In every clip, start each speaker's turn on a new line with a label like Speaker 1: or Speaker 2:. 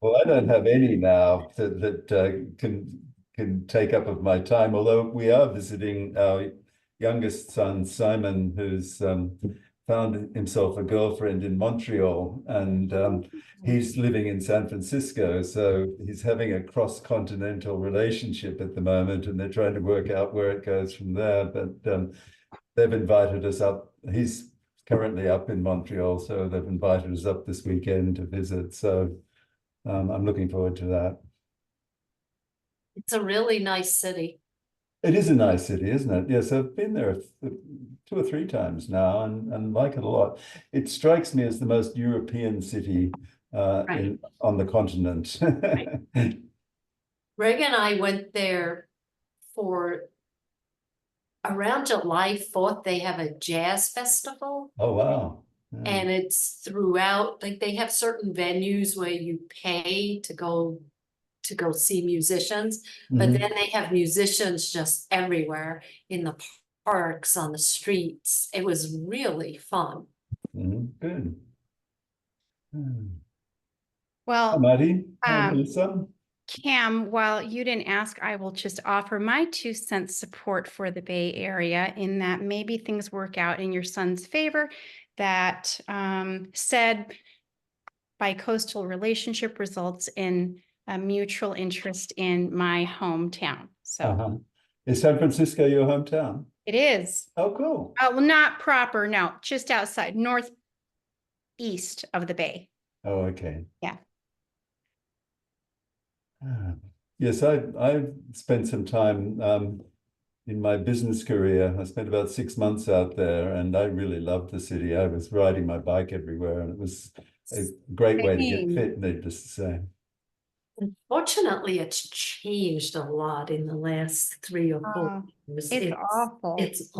Speaker 1: Well, I don't have any now that can take up of my time. Although we are visiting our youngest son Simon, who's found himself a girlfriend in Montreal, and he's living in San Francisco. So he's having a cross-continental relationship at the moment, and they're trying to work out where it goes from there. But they've invited us up. He's currently up in Montreal, so they've invited us up this weekend to visit. So I'm looking forward to that.
Speaker 2: It's a really nice city.
Speaker 1: It is a nice city, isn't it? Yes, I've been there 2 or 3 times now and like it a lot. It strikes me as the most European city
Speaker 2: Right.
Speaker 1: on the continent.
Speaker 2: Right. Greg and I went there for around July 4th. They have a jazz festival,
Speaker 1: Oh, wow. Yeah.
Speaker 2: and it's throughout, like they have certain venues where you pay to go see musicians, but
Speaker 1: Mhm.
Speaker 2: then they have musicians just everywhere in the parks, on the streets. It was really fun.
Speaker 1: Good. Hmm. Hi,
Speaker 3: Well,
Speaker 1: Maddie. Hi, Melissa.
Speaker 3: Cam, while you didn't ask, I will just offer my 2 cents support for the Bay Area in that maybe things work out in your son's favor. That said bi-coastal relationship results in a mutual interest in my hometown. So
Speaker 1: Is San Francisco your hometown?
Speaker 3: it is.
Speaker 1: Oh, cool.
Speaker 3: Well, not proper, no, just outside, northeast of the Bay.
Speaker 1: Oh, okay.
Speaker 3: Yeah.
Speaker 1: Yes, I've spent some time in my business career. I spent about 6 months out there, and I really loved the city. I was riding my bike everywhere, and it was a great way to get fit, needless to say.
Speaker 2: Unfortunately, it's changed a lot in the last 3 or 4 years.
Speaker 3: It's awful.
Speaker 2: It's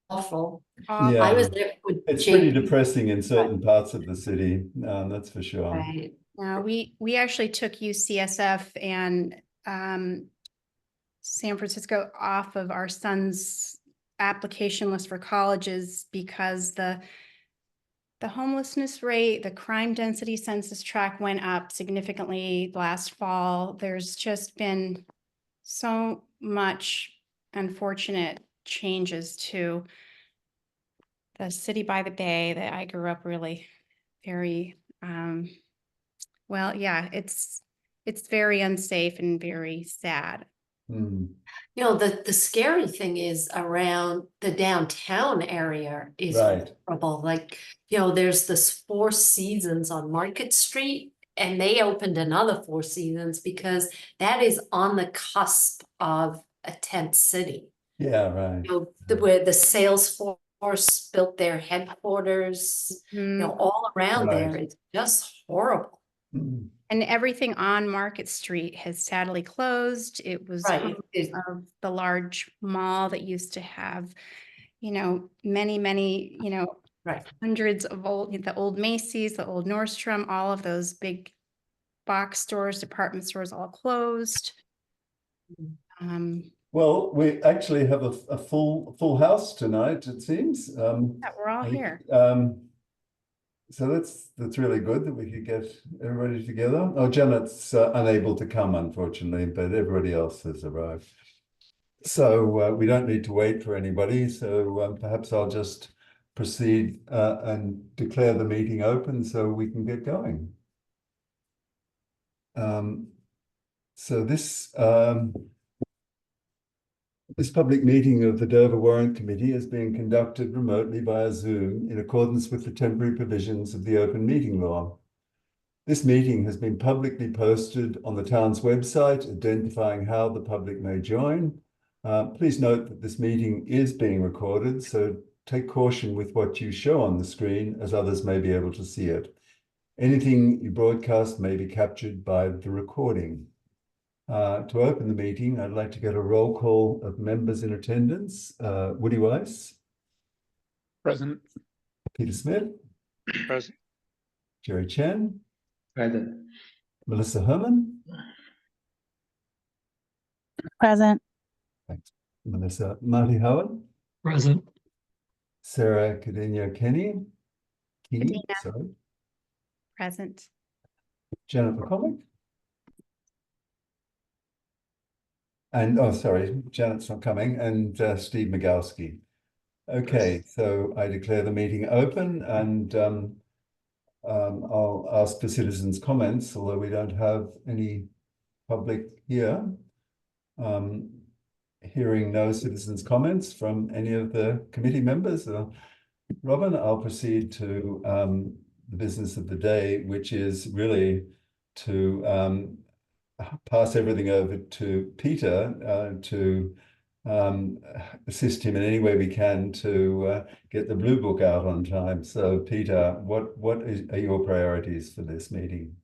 Speaker 2: awful.
Speaker 1: Yeah,
Speaker 2: I was there with
Speaker 1: it's
Speaker 2: Jake.
Speaker 1: pretty depressing in certain parts of the city. That's for sure.
Speaker 2: Right.
Speaker 3: We actually took UCSF and San Francisco off of our son's application list for colleges because the homelessness rate, the crime density census tract went up significantly last fall. There's just been so much unfortunate changes to the city by the bay that I grew up really very well, yeah, it's very unsafe and very sad.
Speaker 1: Mm.
Speaker 2: You know, the scary thing is around the downtown area is
Speaker 1: Right.
Speaker 2: horrible. Like, you know, there's this Four Seasons on Market Street, and they opened another Four Seasons because that is on the cusp of a tent city.
Speaker 1: Yeah, right.
Speaker 2: You know, where the Salesforce built their headquarters, you know, all around there. It's just horrible.
Speaker 1: Mm.
Speaker 3: And everything on Market Street has sadly closed. It was
Speaker 2: Right.
Speaker 3: of the large mall that used to have, you know, many, you know,
Speaker 2: Right.
Speaker 3: hundreds of the old Macy's, the old Nordstrom, all of those big box stores, department stores, all closed.
Speaker 1: Well, we actually have a full house tonight, it seems.
Speaker 3: Yeah, we're all here.
Speaker 1: So that's really good that we could get everybody together. Oh, Janet's unable to come, unfortunately, but everybody else has arrived. So we don't need to wait for anybody. So perhaps I'll just proceed and declare the meeting open so we can get going. So this public meeting of the Dover Warrant Committee is being conducted remotely via Zoom in accordance with the temporary provisions of the Open Meeting Law. This meeting has been publicly posted on the town's website, identifying how the public may join. Please note that this meeting is being recorded, so take caution with what you show on the screen, as others may be able to see it. Anything you broadcast may be captured by the recording. To open the meeting, I'd like to get a roll call of members in attendance. Woody Weiss.
Speaker 4: Present.
Speaker 1: Peter Smith.
Speaker 4: Present.
Speaker 1: Jerry Chen.
Speaker 5: Present.
Speaker 1: Melissa Herman.
Speaker 6: Present.
Speaker 1: Thanks, Melissa. Marty Howard.
Speaker 5: Present.
Speaker 1: Sarah Cadena Kenny. Sorry.
Speaker 3: Present.
Speaker 1: Jennifer Comic. And, oh, sorry, Janet's not coming, and Steve Migalski. Okay, so I declare the meeting open, and I'll ask for citizens' comments, although we don't have any public here. Hearing no citizens' comments from any of the committee members, Robin, I'll proceed to the business of the day, which is really to pass everything over to Peter to assist him in any way we can to get the Blue Book out on time. So, Peter, what are your priorities for this meeting?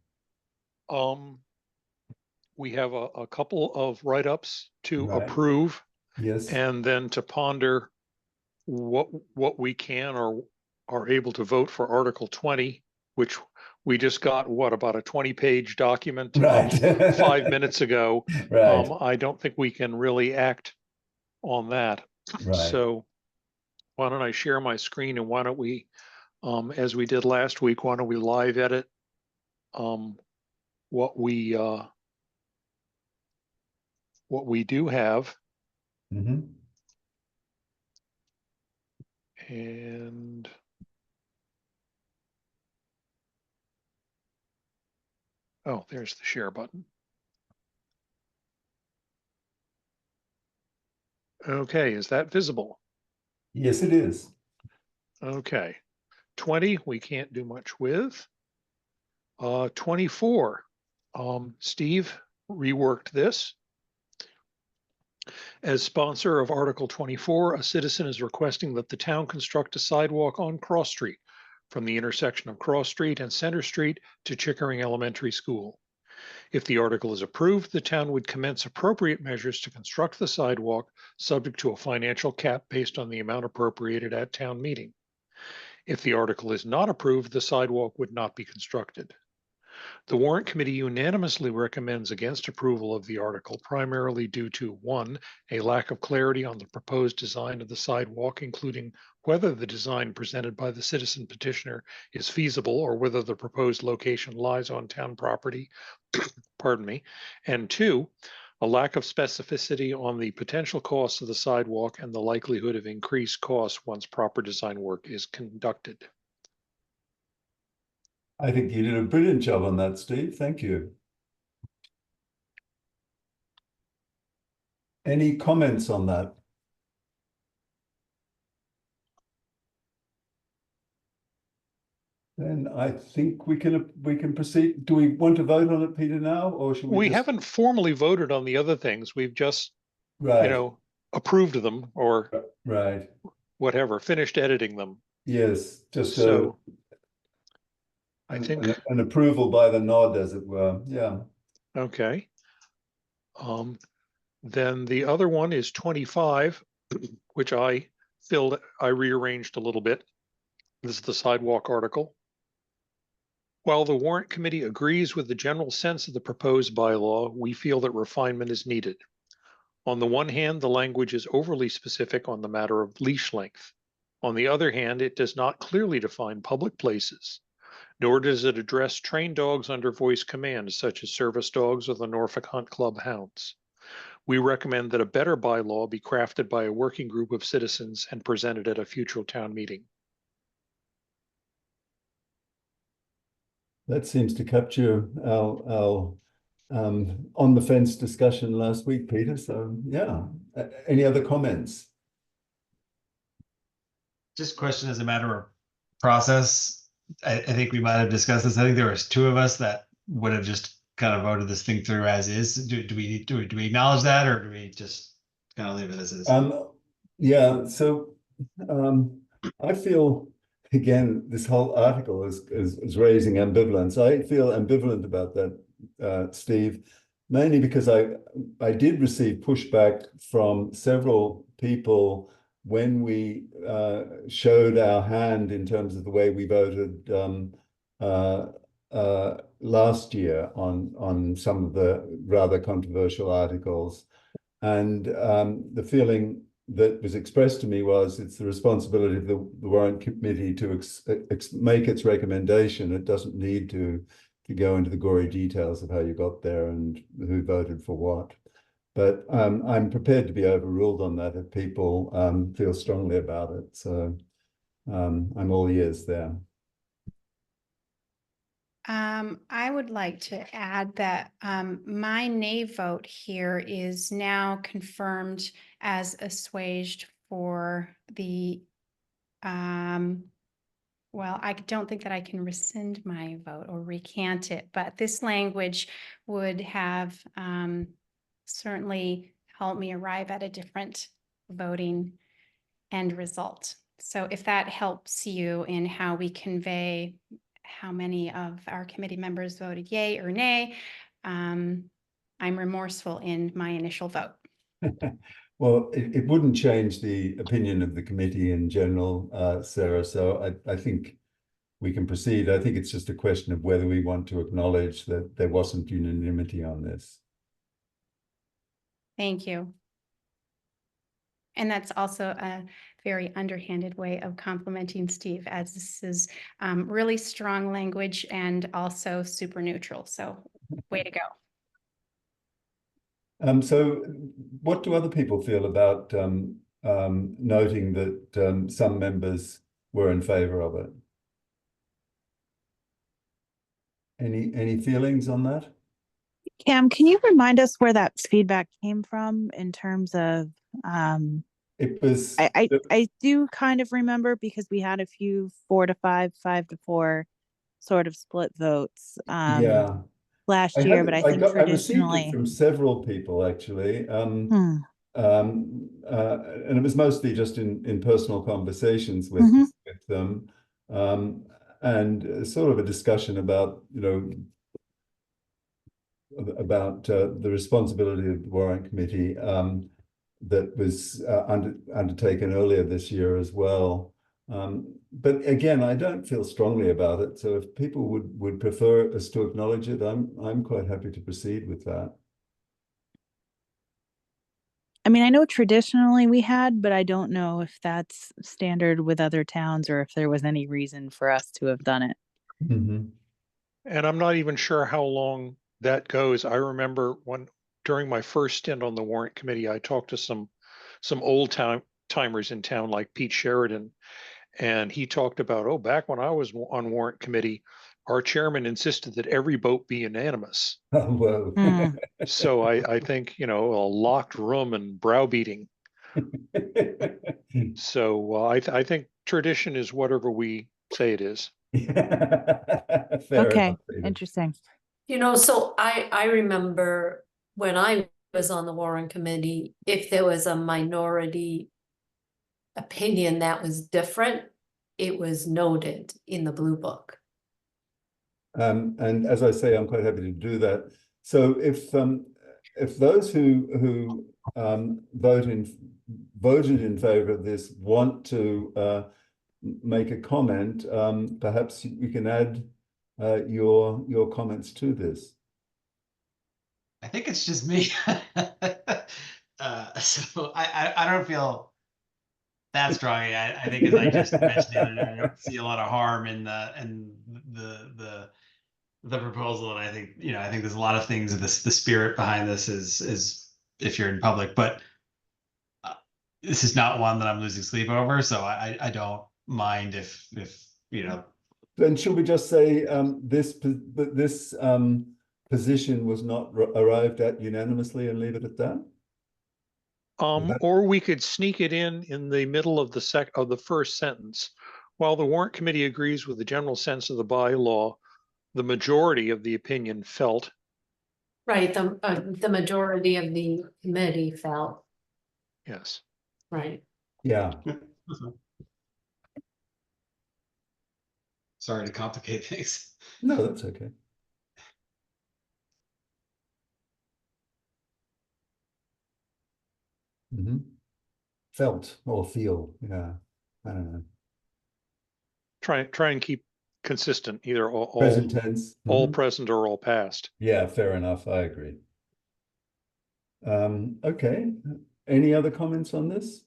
Speaker 4: We have a couple of write-ups to
Speaker 1: Right.
Speaker 4: approve,
Speaker 1: Yes.
Speaker 4: and then to ponder what we can or are able to vote for Article 20, which we just got, about a 20-page document
Speaker 1: Right.
Speaker 4: 5 minutes ago.
Speaker 1: Right.
Speaker 4: I don't think we can really act on that.
Speaker 1: Right.
Speaker 4: So why don't I share my screen, and why don't we, as we did last week, why don't we live edit what we do have.
Speaker 1: Mm-hmm.
Speaker 4: And oh, there's the share button. Okay, is that visible?
Speaker 1: Yes, it is.
Speaker 4: Okay. 20, we can't do much with. 24, Steve reworked this. As sponsor of Article 24, a citizen is requesting that the town construct a sidewalk on Cross Street from the intersection of Cross Street and Center Street to Chickering Elementary School. If the article is approved, the town would commence appropriate measures to construct the sidewalk, subject to a financial cap based on the amount appropriated at town meeting. If the article is not approved, the sidewalk would not be constructed. The Warrant Committee unanimously recommends against approval of the article, primarily due to 1, a lack of clarity on the proposed design of the sidewalk, including whether the design presented by the citizen petitioner is feasible or whether the proposed location lies on town property, pardon me, and 2, a lack of specificity on the potential costs of the sidewalk and the likelihood of increased costs once proper design work is conducted.
Speaker 1: I think you did a brilliant job on that, Steve. Thank you. Any comments on that? Then I think we can proceed. Do we want to vote on it, Peter, now, or should we?
Speaker 4: We haven't formally voted on the other things. We've just,
Speaker 1: Right.
Speaker 4: Approved them or
Speaker 1: Right.
Speaker 4: whatever, finished editing them.
Speaker 1: Yes, just
Speaker 4: So I think
Speaker 1: an approval by the nod, as it were. Yeah.
Speaker 4: okay. Then the other one is 25, which I rearranged a little bit. This is the sidewalk article. While the Warrant Committee agrees with the general sense of the proposed bylaw, we feel that refinement is needed. On the one hand, the language is overly specific on the matter of leash length. On the other hand, it does not clearly define public places, nor does it address trained dogs under voice command, such as service dogs or the Norfolk Hunt Club hounds. We recommend that a better bylaw be crafted by a working group of citizens and presented at a future town meeting.
Speaker 1: That seems to capture our on the fence discussion last week, Peter. So yeah, any other comments?
Speaker 5: Just question as a matter of process. I think we might have discussed this. I think there was 2 of us that would have just kind of voted this thing through as is. Do we acknowledge that, or do we just kind of leave it as is?
Speaker 1: Yeah. So I feel, again, this whole article is raising ambivalence. I feel ambivalent about that, Steve, mainly because I did receive pushback from several people when we showed our hand in terms of the way we voted last year on some of the rather controversial articles. And the feeling that was expressed to me was it's the responsibility of the Warrant Committee to make its recommendation. It doesn't need to to go into the gory details of how you got there and who voted for what. But I'm prepared to be overruled on that if people feel strongly about it. So I'm all ears there.
Speaker 3: I would like to add that my nay vote here is now confirmed as assuaged for the well, I don't think that I can rescind my vote or recant it, but this language would have certainly helped me arrive at a different voting end result. So if that helps you in how we convey how many of our committee members voted yay or nay, I'm remorseful in my initial vote.
Speaker 1: Well, it wouldn't change the opinion of the committee in general, Sarah. So I think we can proceed. I think it's just a question of whether we want to acknowledge that there wasn't unanimity on this.
Speaker 3: Thank you. And that's also a very underhanded way of complimenting Steve, as this is really strong language and also super neutral. So way to go.
Speaker 1: So what do other people feel about noting that some members were in favor of it? Any feelings on that?
Speaker 6: Cam, can you remind us where that feedback came from in terms of
Speaker 1: It was
Speaker 6: I do kind of remember because we had a few 4-5, 5-4 sort of split votes
Speaker 1: yeah.
Speaker 6: last year, but I think
Speaker 1: I received it
Speaker 6: traditionally
Speaker 1: from several people actually.
Speaker 6: hmm.
Speaker 1: And it was mostly just in personal conversations with them, and sort of a discussion about, you know, about the responsibility of the Warrant Committee that was undertaken earlier this year as well. But again, I don't feel strongly about it. So if people would prefer us to acknowledge it, I'm quite happy to proceed with that.
Speaker 6: I mean, I know traditionally we had, but I don't know if that's standard with other towns or if there was any reason for us to have done it.
Speaker 1: Mm-hmm.
Speaker 4: And I'm not even sure how long that goes. I remember during my first stint on the Warrant Committee, I talked to some old timers in town like Pete Sheridan, and he talked about, oh, back when I was on Warrant Committee, our chairman insisted that every vote be unanimous.
Speaker 1: Oh, whoa.
Speaker 4: So I think, you know, a locked room and browbeating. So I think tradition is whatever we say it is.
Speaker 1: Fair
Speaker 6: Okay,
Speaker 1: enough, Peter.
Speaker 6: interesting.
Speaker 2: You know, so I remember when I was on the Warrant Committee, if there was a minority opinion that was different, it was noted in the blue book.
Speaker 1: And as I say, I'm quite happy to do that. So if those who voted in favor of this want to make a comment, perhaps you can add your comments to this.
Speaker 5: I think it's just me. So I don't feel that strongly. I think, as I just mentioned the other day, I don't see a lot of harm in the proposal, and I think, you know, I think there's a lot of things that the spirit behind this is if you're in public, but this is not one that I'm losing sleep over, so I don't mind if you know.
Speaker 1: Then should we just say this position was not arrived at unanimously and leave it at that?
Speaker 4: Or we could sneak it in the middle of the first sentence. While the Warrant Committee agrees with the general sense of the bylaw, the majority of the opinion felt.
Speaker 2: Right, the majority of the committee felt,
Speaker 4: Yes.
Speaker 2: right.
Speaker 1: Yeah.
Speaker 5: Sorry to complicate things.
Speaker 1: No, that's okay. Mm-hmm. Felt or feel, yeah. I don't know.
Speaker 4: Try and keep consistent, either all
Speaker 1: Present tense.
Speaker 4: all present or all past.
Speaker 1: Yeah, fair enough. I agree. Okay. Any other comments on this?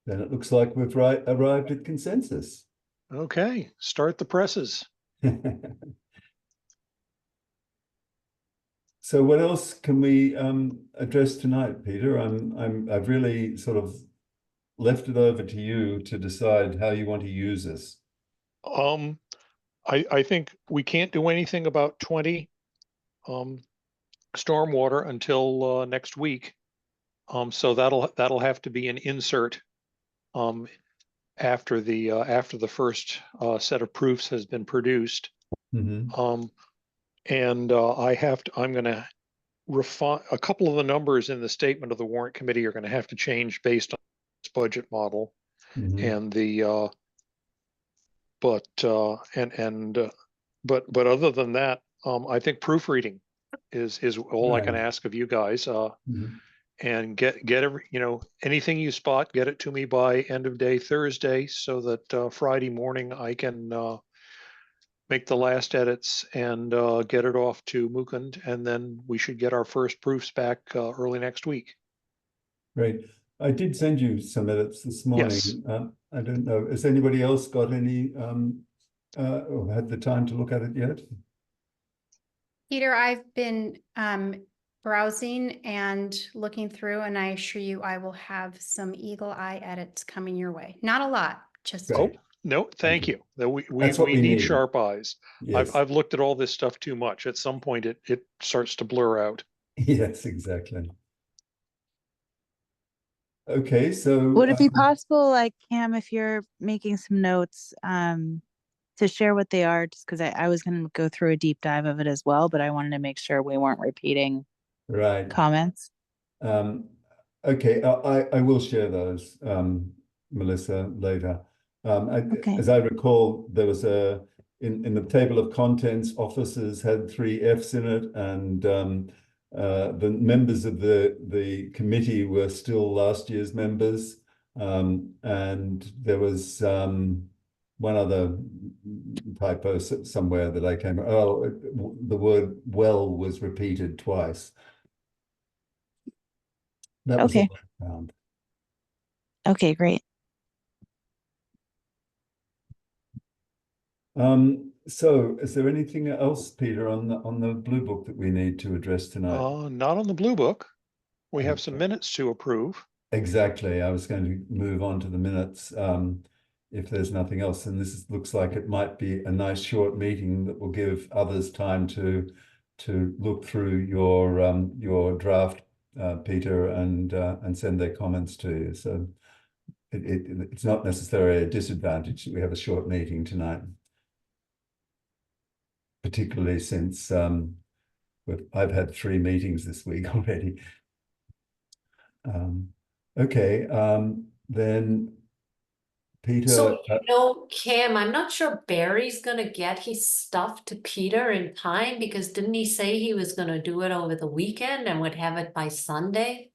Speaker 1: Then it looks like we've arrived at consensus.
Speaker 4: Okay, start the presses.
Speaker 1: So what else can we address tonight, Peter? I've really sort of left it over to you to decide how you want to use this.
Speaker 4: I think we can't do anything about 20 stormwater until next week. So that'll have to be an insert after the first set of proofs has been produced.
Speaker 1: Mhm.
Speaker 4: And I'm gonna refine a couple of the numbers in the statement of the warrant committee are gonna have to change based on this budget model
Speaker 1: Mhm.
Speaker 4: and but other than that, I think proofreading is all I can
Speaker 1: Right.
Speaker 4: ask of you guys.
Speaker 1: Mhm.
Speaker 4: And get every, anything you spot, get it to me by end of day Thursday so that Friday morning I can make the last edits and get it off to Mukund, and then we should get our first proofs back early next week.
Speaker 1: Great. I did send you some edits this morning.
Speaker 4: Yes.
Speaker 1: I don't know, has anybody else got any or had the time to look at it yet?
Speaker 3: Peter, I've been browsing and looking through, and I assure you I will have some eagle eye edits coming your way. Not a lot, just
Speaker 1: Great.
Speaker 4: Oh, no, thank you. That
Speaker 1: That's what
Speaker 4: we
Speaker 1: we
Speaker 4: need
Speaker 1: need.
Speaker 4: sharp eyes.
Speaker 1: Yes.
Speaker 4: I've looked at all this stuff too much. At some point it starts to blur out.
Speaker 1: Yes, exactly. Okay, so
Speaker 6: Would it be possible, like Cam, if you're making some notes, to share what they are? Just because I was going to go through a deep dive of it as well, but I wanted to make sure we weren't repeating
Speaker 1: right.
Speaker 6: comments.
Speaker 1: Okay, I will share those, Melissa, later.
Speaker 6: Okay.
Speaker 1: As I recall, there was in the table of contents, officers had 3 Fs in it, and the members of the committee were still last year's members, and there was one other typo somewhere that I came. Oh, the word "well" was repeated twice. That was all
Speaker 6: Okay.
Speaker 1: I found.
Speaker 6: Okay, great.
Speaker 1: So is there anything else, Peter, on the blue book that we need to address tonight?
Speaker 4: Not on the blue book. We have some
Speaker 1: Okay.
Speaker 4: minutes to approve.
Speaker 1: Exactly. I was going to move on to the minutes, if there's nothing else. And looks like it might be a nice short meeting that will give others time to look through your draft, Peter, and send their comments to you. So it's not necessarily a disadvantage that we have a short meeting tonight, particularly since I've had 3 meetings this week already. Okay, then Peter.
Speaker 2: So, Cam, I'm not sure Barry's gonna get his stuff to Peter in time, because didn't he say he was gonna do it over the weekend and would have it by Sunday?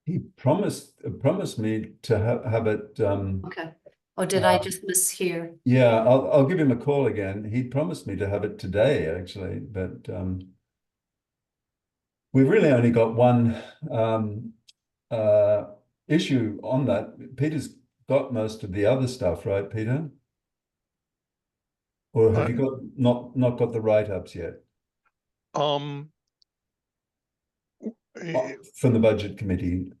Speaker 1: He promised me to have it.
Speaker 2: Okay. Or did I just mishear?
Speaker 1: Yeah, I'll give him a call again. He promised me to have it today, actually, but we've really only got one issue on that. Peter's got most of the other stuff, right, Peter? Or have you got not got the write-ups yet
Speaker 4: Um,
Speaker 1: from the budget committee?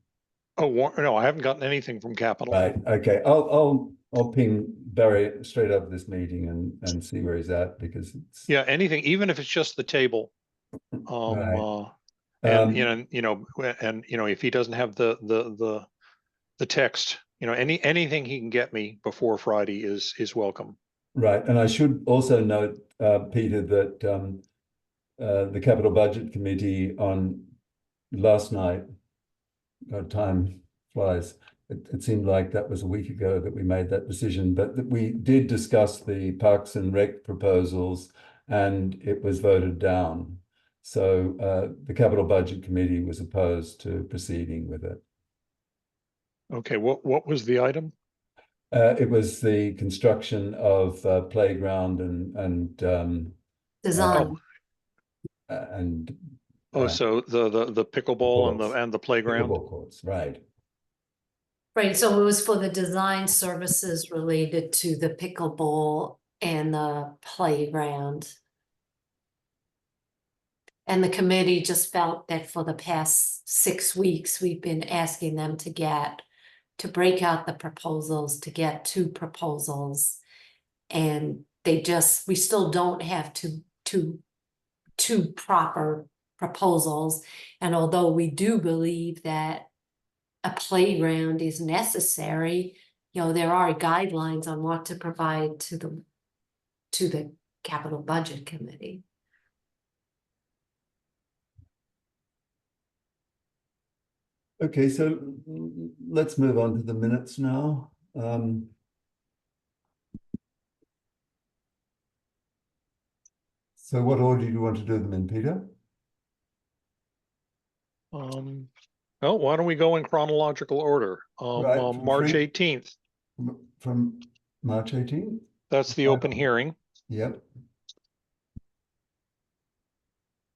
Speaker 4: no, I haven't gotten anything from Capital.
Speaker 1: Right. Okay. I'll ping Barry straight after this meeting and see where he's at, because it's
Speaker 4: Yeah, anything, even if it's just the table.
Speaker 1: right.
Speaker 4: And if he doesn't have the text, anything he can get me before Friday is welcome.
Speaker 1: Right. And I should also note, Peter, that the Capital Budget Committee on last night, time flies. It seemed like that was a week ago that we made that decision, but that we did discuss the Parks and Rec proposals, and it was voted down. So the Capital Budget Committee was opposed to proceeding with it.
Speaker 4: Okay, what was the item?
Speaker 1: It was the construction of playground and
Speaker 2: Design.
Speaker 1: and
Speaker 4: Oh, so the pickleball and the playground.
Speaker 1: pickleball courts, right?
Speaker 2: Right, so it was for the design services related to the pickleball and the playground. And the committee just felt that for the past 6 weeks, we've been asking them to break out the proposals, to get 2 proposals. And we still don't have two proper proposals. And although we do believe that a playground is necessary, there are guidelines on what to provide to the capital budget committee.
Speaker 1: Okay, so let's move on to the minutes now. So what order do you want to do them in, Peter?
Speaker 4: Well, why don't we go in chronological order?
Speaker 1: Right, from
Speaker 4: March
Speaker 1: free-
Speaker 4: 18th,
Speaker 1: From March 18th?
Speaker 4: that's the open hearing.
Speaker 1: Yep.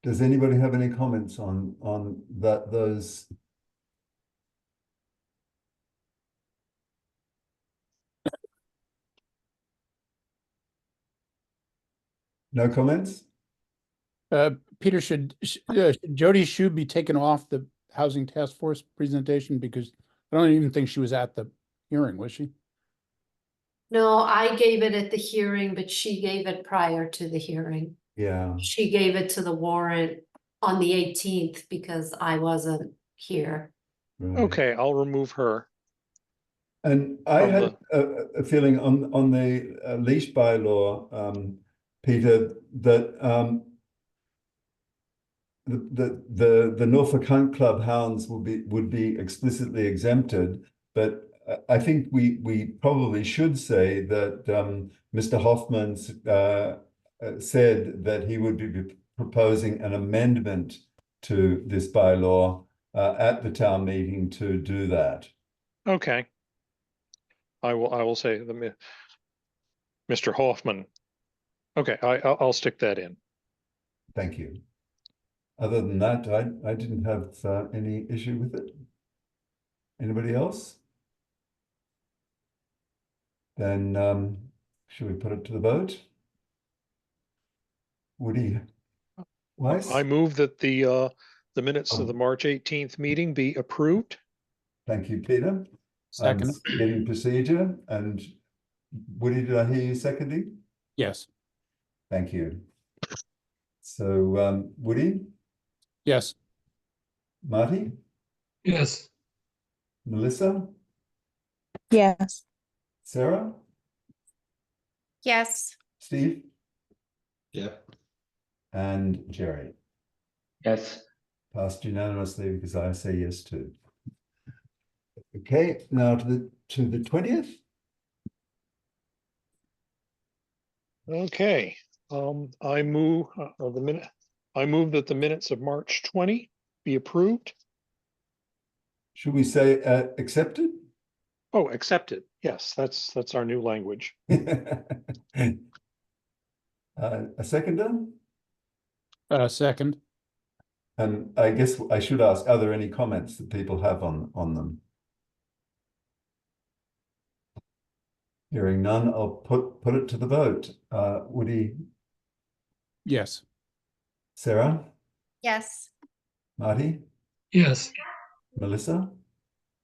Speaker 1: Does anybody have any comments on those? No comments?
Speaker 7: Peter, should Jody Shue be taken off the Housing Task Force presentation? Because I don't even think she was at the hearing, was she?
Speaker 2: No, I gave it at the hearing, but she gave it prior to the hearing.
Speaker 1: Yeah.
Speaker 2: She gave it to the warrant on the 18th because I wasn't here.
Speaker 1: Right.
Speaker 4: Okay, I'll remove her.
Speaker 1: And I
Speaker 4: From
Speaker 1: had a feeling on the leash bylaw, Peter, that the Norfolk Hunt Club hounds would be explicitly exempted, but I think we probably should say that Mr. Hoffman said that he would be proposing an amendment to this bylaw at the town meeting to do that.
Speaker 4: Okay. I will say Mr. Hoffman. Okay, I'll stick that in.
Speaker 1: Thank you. Other than that, I didn't have any issue with it. Anybody else? Then should we put it to the vote? Woody Weiss?
Speaker 4: I move that the minutes of the March 18th meeting be approved.
Speaker 1: Thank you, Peter.
Speaker 7: Second.
Speaker 1: Getting procedure, and Woody, did I hear you seconding?
Speaker 7: Yes.
Speaker 1: Thank you. So Woody,
Speaker 7: Yes.
Speaker 1: Marty,
Speaker 8: Yes.
Speaker 1: Melissa,
Speaker 6: Yes.
Speaker 1: Sarah,
Speaker 3: Yes.
Speaker 1: Steve,
Speaker 8: Yep.
Speaker 1: and Jerry.
Speaker 8: Yes.
Speaker 1: Passed unanimously because I say yes too. Okay, now to the 20th.
Speaker 4: Okay, I move I move that the minutes of March 20 be approved.
Speaker 1: Should we say accepted?
Speaker 4: Oh, accepted. Yes, that's our new language.
Speaker 1: A seconder?
Speaker 7: Second.
Speaker 1: And I guess I should ask, are there any comments that people have on them? Hearing none, I'll put it to the vote. Woody,
Speaker 7: Yes.
Speaker 1: Sarah,
Speaker 3: Yes.
Speaker 1: Marty,
Speaker 8: Yes.
Speaker 1: Melissa,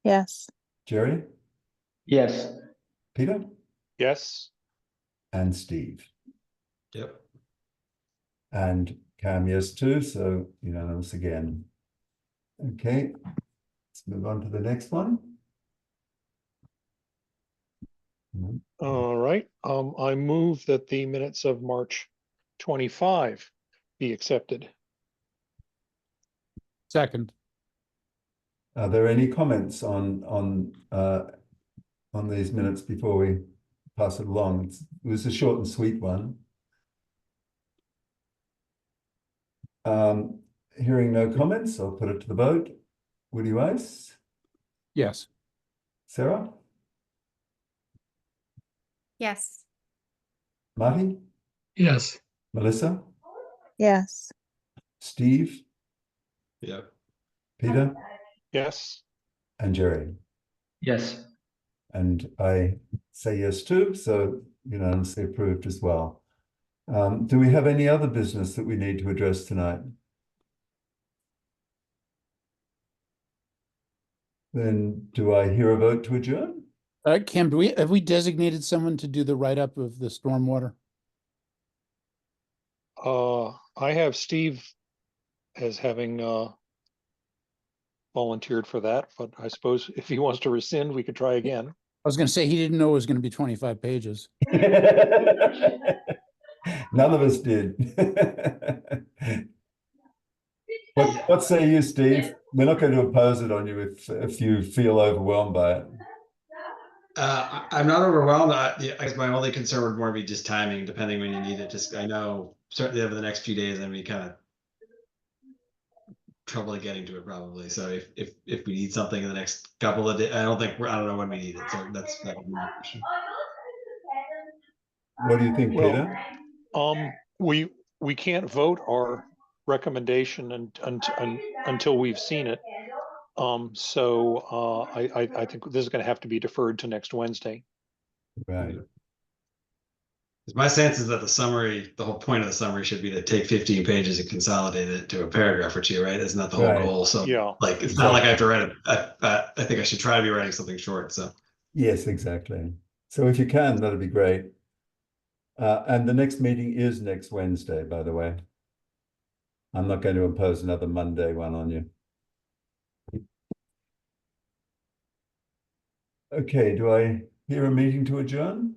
Speaker 6: Yes.
Speaker 1: Jerry,
Speaker 8: Yes.
Speaker 1: Peter,
Speaker 4: Yes.
Speaker 1: and Steve.
Speaker 8: Yep.
Speaker 1: And Cam, yes too, so unanimous again. Okay, let's move on to the next one.
Speaker 4: All right, I move that the minutes of March 25 be accepted.
Speaker 7: Second.
Speaker 1: Are there any comments on these minutes before we pass it along? It was a short and sweet one. Hearing no comments, I'll put it to the vote. Woody Weiss,
Speaker 7: Yes.
Speaker 1: Sarah,
Speaker 3: Yes.
Speaker 1: Marty,
Speaker 8: Yes.
Speaker 1: Melissa,
Speaker 6: Yes.
Speaker 1: Steve,
Speaker 8: Yep.
Speaker 1: Peter,
Speaker 4: Yes.
Speaker 1: and Jerry.
Speaker 8: Yes.
Speaker 1: And I say yes too, so unanimously approved as well. Do we have any other business that we need to address tonight? Then do I hear a vote to adjourn?
Speaker 7: Cam, have we designated someone to do the write-up of the stormwater?
Speaker 4: I have Steve as having volunteered for that, but I suppose if he wants to rescind, we could try again.
Speaker 7: I was gonna say, he didn't know it was gonna be 25 pages.
Speaker 1: None of us did. What say you, Steve? We're not going to impose it on you if you feel overwhelmed by it.
Speaker 5: I'm not overwhelmed. I guess my only concern would more be just timing, depending when you need it. Just I know certainly over the next few days, I'm gonna be kind of trouble getting to it probably. So if we need something in the next couple of days, I don't know when we need it. So that would be my question.
Speaker 1: What do you think,
Speaker 4: Well,
Speaker 1: Peter?
Speaker 4: we can't vote our recommendation until we've seen it. So I think this is going to have to be deferred to next Wednesday.
Speaker 1: Right.
Speaker 5: My sense is that the whole point of the summary should be to take 15 pages and consolidate it to a paragraph or two, right? Isn't that the whole
Speaker 1: Right.
Speaker 5: goal? So
Speaker 4: Yeah.
Speaker 5: like, it's not like I have to write it. I think I should try to be writing something short. So
Speaker 1: Yes, exactly. So if you can, that'd be great. And the next meeting is next Wednesday, by the way. I'm not going to impose another Monday one on you. Okay, do I hear a meeting to adjourn?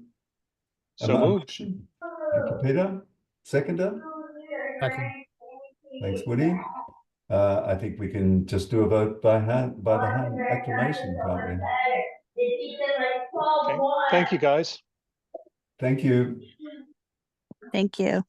Speaker 4: So moved.
Speaker 1: Thank you, Peter. Seconder?
Speaker 7: Second.
Speaker 1: Thanks, Woody. I think we can just do a vote by the hand acclamation, can't we?
Speaker 4: Okay. Thank you, guys.
Speaker 1: Thank you.
Speaker 6: Thank you.